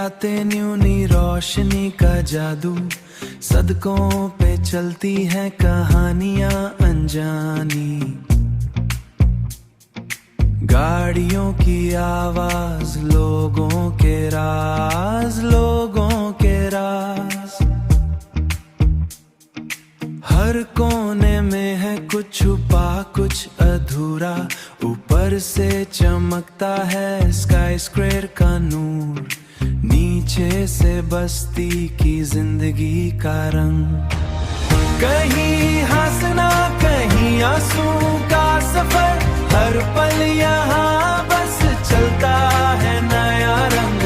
रातें न्यूनी रोशनी का जादू, सड़कों पे चलती हैं कहानियां अनजानी। गाड़ियों की आवाज, लोगों के राज, लोगों के राज। हर कोने में है कुछ छुपा, कुछ अधूरा। ऊपर से चमकता है स्काईस्क्रेपर का नूर, नीचे से बस्ती की जिंदगी का रंग। कहीं हंसना, कहीं आंसू का सफर, हर पल यहाँ बस चलता है नया रंग।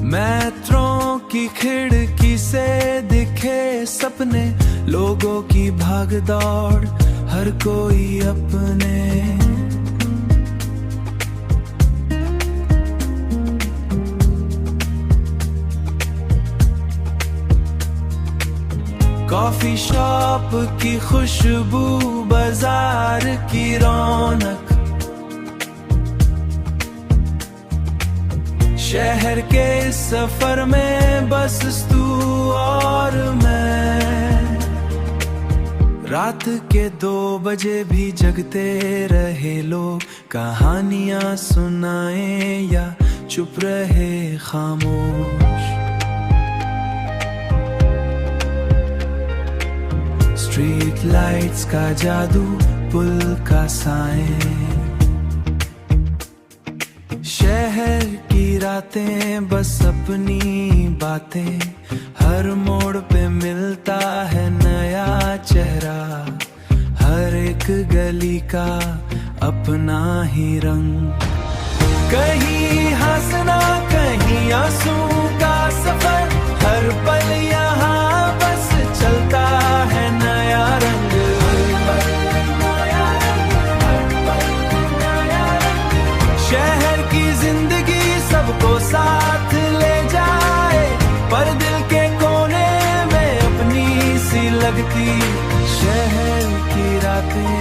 मेट्रो की खिड़की से दिखे सपने, लोगों की भाग दौड़, हर कोई अपने। कॉफी शॉप की खुशबू, बाजार की रौनक, शहर के सफर में बस तू और मैं। रात के 2 बजे भी जगते रहे लोग, कहानियां सुनाए या चुप रहे खामोश। स्ट्रीट लाइट्स का जादू, पुल का साए, शहर की रातें बस अपनी बातें। हर मोड़ पे मिलता है नया चेहरा, हर एक गली का अपना ही रंग। कहीं हंसना, कहीं आंसू का सफर, हर पल यहाँ बस चलता है नया रंग। शहर की जिंदगी सबको साथ ले जाए, पर दिल के कोने में अपनी सी लगती। शहर की रातें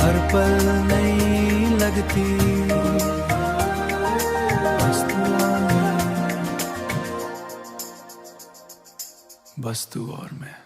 हर पल नई लगती। बस तू और मैं।